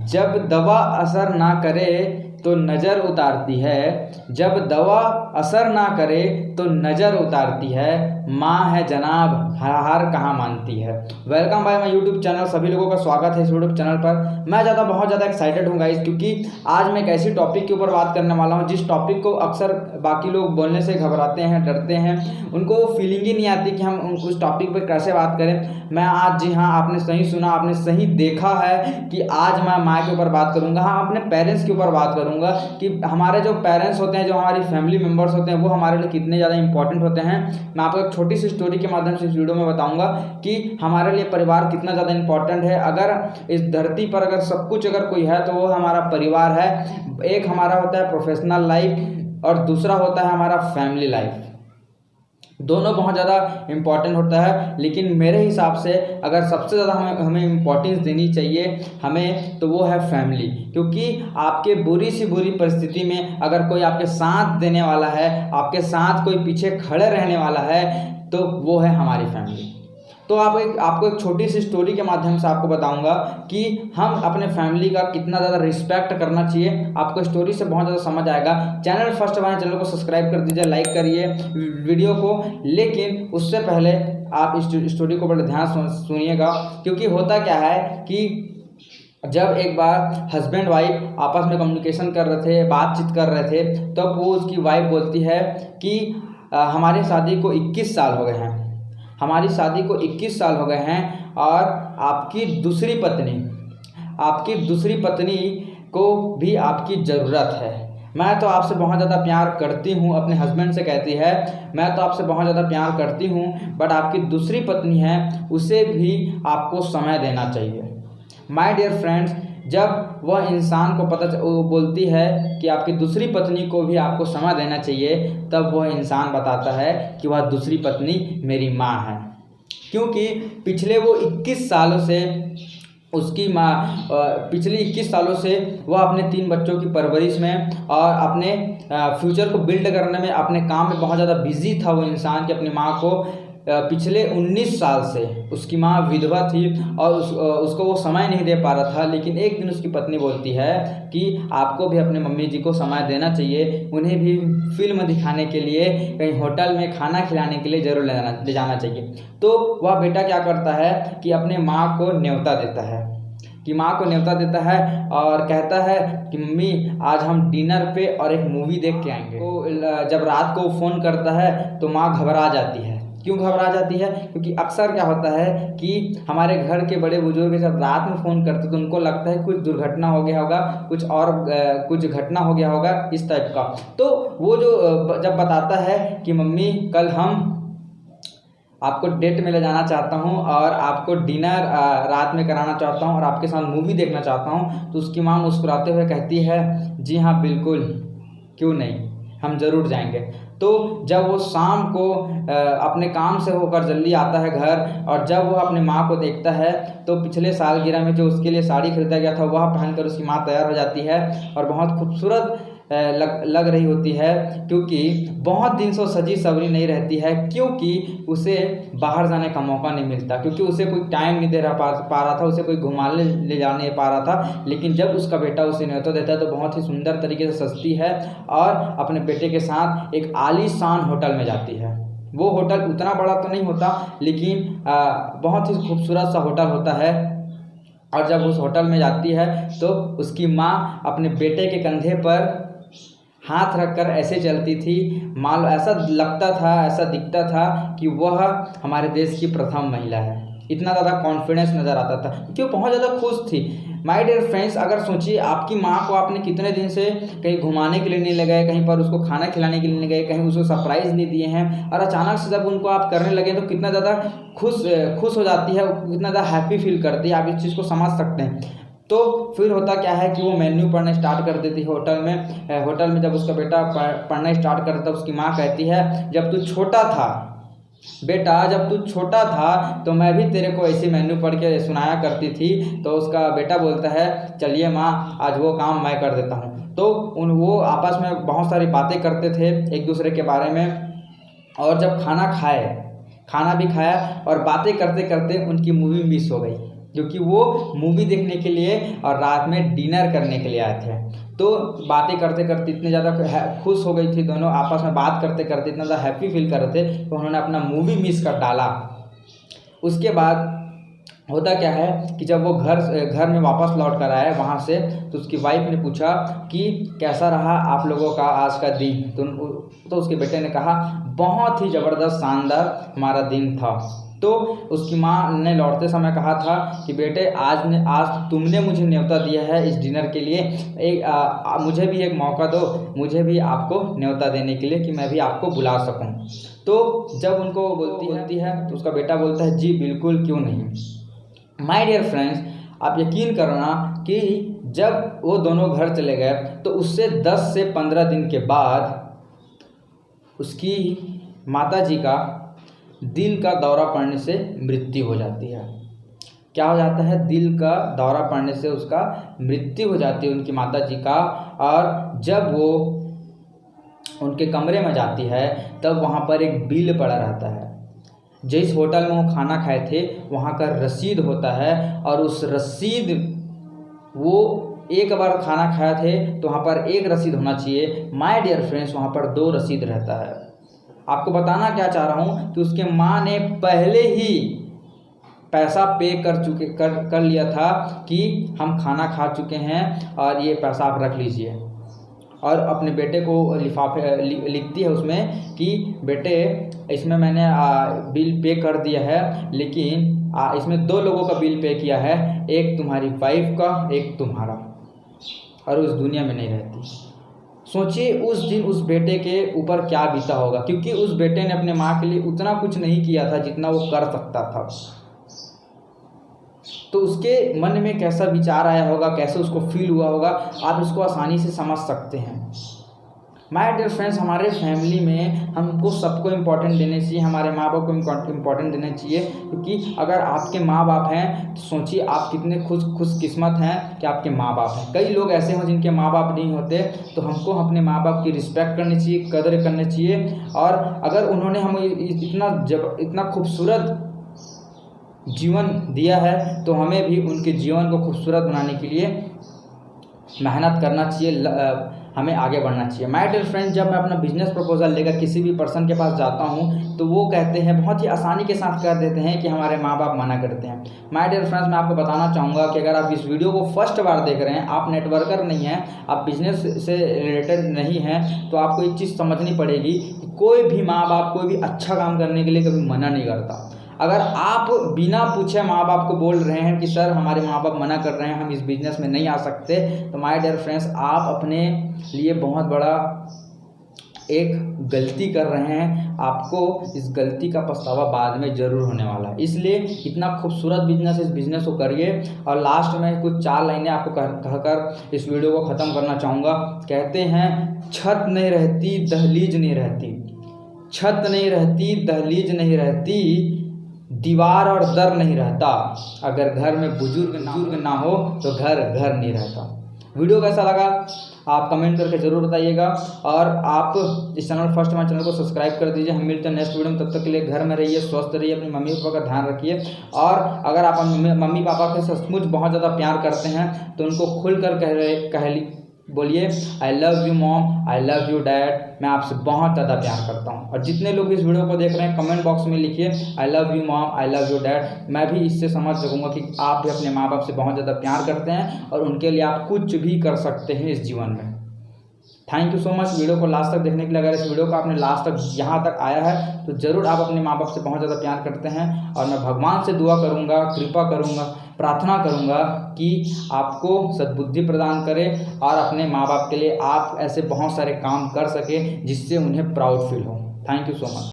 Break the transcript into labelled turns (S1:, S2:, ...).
S1: जब दवा असर ना करे तो नज़र उतारती है, जब दवा असर ना करे तो नज़र उतारती है, माँ है जनाब हार कहाँ मानती है। वेलकम भाई माय यूट्यूब चैनल, सभी लोगों का स्वागत है इस यूट्यूब चैनल पर। मैं बहुत ज़्यादा एक्साइटेड हूँ गाइस, क्योंकि आज मैं एक ऐसी टॉपिक के ऊपर बात करने वाला हूँ जिस टॉपिक को अक्सर बाकी लोग बोलने से घबराते हैं, डरते हैं, उनको वो फीलिंग ही नहीं आती कि हम उस टॉपिक पर कैसे बात करें। मैं आज, जी हाँ, आपने सही सुना, आपने सही देखा है कि आज मैं माँ के ऊपर बात करूँगा। हाँ, अपने पेरेंट्स के ऊपर बात करूँगा कि हमारे जो पेरेंट्स होते हैं, जो हमारी फैमिली मेम्बर्स होते हैं, वो हमारे लिए कितने ज़्यादा इंपॉर्टेंट होते हैं। मैं आपको एक छोटी सी स्टोरी के माध्यम से इस वीडियो में बताऊंगा कि हमारे लिए परिवार कितना ज़्यादा इंपॉर्टेंट है। अगर इस धरती पर अगर सब कुछ अगर कोई है तो वो हमारा परिवार है। एक हमारा होता है प्रोफेशनल लाइफ और दूसरा होता है हमारा फैमिली लाइफ। दोनों बहुत ज़्यादा इम्पॉर्टेंट होता है, लेकिन मेरे हिसाब से अगर सबसे ज़्यादा हमें इम्पोर्टेंस देनी चाहिए हमें, तो वो है फैमिली। क्योंकि आपके बुरी सी बुरी परिस्थिति में अगर कोई आपके साथ देने वाला है, आपके साथ कोई पीछे खड़े रहने वाला है, तो वो है हमारी फैमिली। तो आपको एक छोटी सी स्टोरी के माध्यम से आपको बताऊंगा कि हम अपने फैमिली का कितना ज़्यादा रिस्पेक्ट करना चाहिए। आपको स्टोरी से बहुत ज़्यादा समझ आएगा। चैनल फर्स्ट बार चैनल को सब्सक्राइब कर दीजिए, लाइक करिए वीडियो को, लेकिन उससे पहले आप इस स्टोरी को बड़े ध्यान सुनिएगा। क्योंकि होता क्या है कि जब एक बार हस्बैंड वाइफ आपस में कम्युनिकेशन कर रहे थे, बातचीत कर रहे थे, तब वो उसकी वाइफ बोलती है कि हमारी शादी को 21 साल हो गए हैं, हमारी शादी को 21 साल हो गए हैं और आपकी दूसरी पत्नी को भी आपकी ज़रूरत है। मैं तो आपसे बहुत ज़्यादा प्यार करती हूँ, अपने हस्बैंड से कहती है, मैं तो आपसे बहुत ज़्यादा प्यार करती हूँ, बट आपकी दूसरी पत्नी है, उसे भी आपको समय देना चाहिए। माय डियर फ्रेंड्स, जब वह इंसान को वो बोलती है कि आपकी दूसरी पत्नी को भी आपको समय देना चाहिए, तब वह इंसान बताता है कि वह दूसरी पत्नी मेरी माँ है। क्योंकि पिछले वो 21 सालों से उसकी माँ, पिछले 21 सालों से वह अपने 3 बच्चों की परवरिश में और अपने फ्यूचर को बिल्ड करने में, अपने काम में बहुत ज़्यादा बिजी था वो इंसान कि अपनी माँ को पिछले 19 साल से उसकी माँ विधवा थी और उसको वो समय नहीं दे पा रहा था। लेकिन एक दिन उसकी पत्नी बोलती है कि आपको भी अपने मम्मी जी को समय देना चाहिए, उन्हें भी फिल्म दिखाने के लिए, कहीं होटल में खाना खिलाने के लिए ज़रूर ले जाना चाहिए। तो वह बेटा क्या करता है कि अपने माँ को न्योता देता है और कहता है कि मम्मी आज हम डिनर पे और एक मूवी देख के आएंगे। तो जब रात को फ़ोन करता है तो माँ घबरा जाती है। क्यों घबरा जाती है? क्योंकि अक्सर क्या होता है कि हमारे घर के बड़े बुजुर्ग जब रात में फ़ोन करते तो उनको लगता है कुछ दुर्घटना हो गया होगा, कुछ घटना हो गया होगा, इस टाइप का। तो वो जो जब बताता है कि मम्मी कल हम आपको डेट में ले जाना चाहता हूँ और आपको डिनर रात में कराना चाहता हूँ और आपके साथ मूवी देखना चाहता हूँ, तो उसकी माँ मुस्कुराते हुए कहती है जी हाँ बिल्कुल, क्यों नहीं, हम ज़रूर जाएंगे। तो जब वो शाम को अपने काम से होकर जल्दी आता है घर और जब वो अपनी माँ को देखता है, तो पिछले सालगिरह में जो उसके लिए साड़ी खरीदा गया था वह पहनकर उसकी माँ तैयार हो जाती है और बहुत खूबसूरत लग रही होती है। क्योंकि बहुत दिन से सजी सवरी नहीं रहती है, क्योंकि उसे बाहर जाने का मौका नहीं मिलता, क्योंकि उसे कोई टाइम नहीं दे पा रहा था, उसे कोई घुमाने ले जाने पा रहा था। लेकिन जब उसका बेटा उसे न्योता देता है तो बहुत ही सुंदर तरीके से सजती है और अपने बेटे के साथ एक आलीशान होटल में जाती है। वो होटल उतना बड़ा तो नहीं होता, लेकिन बहुत ही खूबसूरत सा होटल होता है। और जब उस होटल में जाती है तो उसकी माँ अपने बेटे के कंधे पर हाथ रखकर ऐसे चलती थी, मान लो ऐसा लगता था, ऐसा दिखता था कि वह हमारे देश की प्रथम महिला है। इतना ज़्यादा कॉन्फिडेंस नज़र आता था, क्योंकि वो बहुत ज़्यादा खुश थी। माय डियर फ्रेंड्स, अगर सोचिए आपकी माँ को आपने कितने दिन से कहीं घुमाने के लिए नहीं ले गए, कहीं पर उसको खाना खिलाने के लिए नहीं गए, कहीं उसको सरप्राइज़ नहीं दिए हैं, और अचानक से जब उनको आप करने लगे तो कितना ज़्यादा खुश हो जाती है, कितना ज़्यादा हैप्पी फील करती है। आप इस चीज़ को समझ सकते हैं। तो फिर होता क्या है कि वो मेन्यू पढ़ना स्टार्ट कर देती है होटल में। जब उसका बेटा पढ़ना स्टार्ट करता है, उसकी माँ कहती है जब तू छोटा था बेटा, जब तू छोटा था तो मैं भी तेरे को ऐसे मेन्यू पढ़ के सुनाया करती थी। तो उसका बेटा बोलता है चलिए माँ, आज वो काम मैं कर देता हूँ। तो वो आपस में बहुत सारी बातें करते थे एक दूसरे के बारे में। और जब खाना भी खाया और बातें करते करते उनकी मूवी मिस हो गई। क्योंकि वो मूवी देखने के लिए और रात में डिनर करने के लिए आए थे। तो बातें करते करते इतने ज़्यादा खुश हो गई थी दोनों, आपस में बात करते करते इतना ज़्यादा हैप्पी फील कर रहे थे तो उन्होंने अपना मूवी मिस कर डाला। उसके बाद होता क्या है कि जब वो घर में वापस लौट कर आए वहाँ से, तो उसकी वाइफ ने पूछा कि कैसा रहा आप लोगों का आज का दिन। तो उसके बेटे ने कहा बहुत ही ज़बरदस्त शानदार हमारा दिन था। तो उसकी माँ ने लौटते समय कहा था कि बेटे आज तुमने मुझे न्योता दिया है इस डिनर के लिए, मुझे भी एक मौका दो, मुझे भी आपको न्योता देने के लिए कि मैं भी आपको बुला सकूं। तो जब उनको बोलती है तो उसका बेटा बोलता है जी बिल्कुल, क्यों नहीं। माय डियर फ्रेंड्स, आप यकीन करना कि जब वो दोनों घर चले गए तो उससे 10 से 15 दिन के बाद उसकी माताजी का दिल का दौरा पड़ने से मृत्यु हो जाती है। क्या हो जाता है? दिल का दौरा पड़ने से उसका मृत्यु हो जाती है उनकी माताजी का। और जब वो उनके कमरे में जाती है तब वहाँ पर एक बिल पड़ा रहता है। जिस होटल में वो खाना खाए थे वहाँ का रसीद होता है, और उस रसीद, वो एक बार खाना खाया थे तो वहाँ पर एक रसीद होना चाहिए। माय डियर फ्रेंड्स, वहाँ पर 2 रसीद रहता है। आपको बताना क्या चाह रहा हूँ कि उसके माँ ने पहले ही पैसा पे कर लिया था कि हम खाना खा चुके हैं और ये पैसा आप रख लीजिए, और अपने बेटे को लिखती है उसमें कि बेटे इसमें मैंने बिल पे कर दिया है, लेकिन इसमें 2 लोगों का बिल पे किया है, एक तुम्हारी वाइफ का, एक तुम्हारा, और उस दुनिया में नहीं रहती। सोचिए उस दिन उस बेटे के ऊपर क्या बीता होगा, क्योंकि उस बेटे ने अपने माँ के लिए उतना कुछ नहीं किया था जितना वो कर सकता था। तो उसके मन में कैसा विचार आया होगा, कैसे उसको फील हुआ होगा, आप इसको आसानी से समझ सकते हैं। माय डियर फ्रेंड्स, हमारे फैमिली में हमको सबको इम्पोर्टेंट देने चाहिए, हमारे माँ बाप को इम्पोर्टेंट देना चाहिए, क्योंकि अगर आपके माँ बाप हैं तो सोचिए आप कितने खुशकिस्मत हैं कि आपके माँ बाप हैं। कई लोग ऐसे हैं जिनके माँ बाप नहीं होते, तो हमको अपने माँ बाप की रिस्पेक्ट करनी चाहिए, कदर करनी चाहिए। और अगर उन्होंने हमें इतना खूबसूरत जीवन दिया है तो हमें भी उनके जीवन को खूबसूरत बनाने के लिए मेहनत करना चाहिए, हमें आगे बढ़ना चाहिए। माय डियर फ्रेंड्स, जब मैं अपना बिजनेस प्रपोजल लेकर किसी भी पर्सन के पास जाता हूं तो वो कहते हैं, बहुत ही आसानी के साथ कह देते हैं कि हमारे माँ बाप मना करते हैं। माय डियर फ्रेंड्स, मैं आपको बताना चाहूँगा कि अगर आप इस वीडियो को फर्स्ट बार देख रहे हैं, आप नेटवर्कर नहीं हैं, आप बिजनेस से रिलेटेड नहीं हैं, तो आपको एक चीज़ समझनी पड़ेगी कि कोई भी माँ बाप कोई भी अच्छा काम करने के लिए कभी मना नहीं करता। अगर आप बिना पूछे माँ बाप को बोल रहे हैं कि सर हमारे माँ बाप मना कर रहे हैं, हम इस बिज़नेस में नहीं आ सकते, तो माय डियर फ्रेंड्स, आप अपने लिए बहुत बड़ा एक गलती कर रहे हैं। आपको इस गलती का पछतावा बाद में ज़रूर होने वाला है। इसलिए इतना खूबसूरत बिजनेस, इस बिज़नेस को करिए। और लास्ट में कुछ 4 लाइनें आपको कहकर इस वीडियो को ख़त्म करना चाहूँगा। कहते हैं, छत नहीं रहती दहलीज नहीं रहती, छत नहीं रहती दहलीज नहीं रहती, दीवार और दर नहीं रहता, अगर घर में बुजुर्ग ना हो तो घर नहीं रहता। वीडियो कैसा लगा आप कमेंट करके ज़रूर बताइएगा, और आप इस चैनल फर्स्ट हमारे चैनल को सब्सक्राइब कर दीजिए। हम मिलते हैं नेक्स्ट वीडियो में, तब तक के लिए घर में रहिए, स्वस्थ रहिए, अपनी मम्मी पापा का ध्यान रखिए। और अगर आप मम्मी पापा के सचमुच बहुत ज़्यादा प्यार करते हैं तो उनको खुल कर बोलिए, I love you mom, I love you dad, मैं आपसे बहुत ज़्यादा प्यार करता हूँ। और जितने लोग इस वीडियो को देख रहे हैं कमेंट बॉक्स में लिखिए I love you mom, I love you dad. मैं भी इससे समझ सकूँगा कि आप भी अपने माँ बाप से बहुत ज़्यादा प्यार करते हैं और उनके लिए आप कुछ भी कर सकते हैं इस जीवन में। Thank you so much video को लास्ट तक देखने के लिए। अगर इस वीडियो को आपने लास्ट तक यहाँ तक आया है तो ज़रूर आप अपने माँ बाप से बहुत ज़्यादा प्यार करते हैं, और मैं भगवान से दुआ करूँगा, कृपा करूँगा, प्रार्थना करूँगा कि आपको सद्बुद्धि प्रदान करे और अपने माँ बाप के लिए आप ऐसे बहुत सारे काम कर सके जिससे उन्हें प्राउड फील हो। Thank you so much.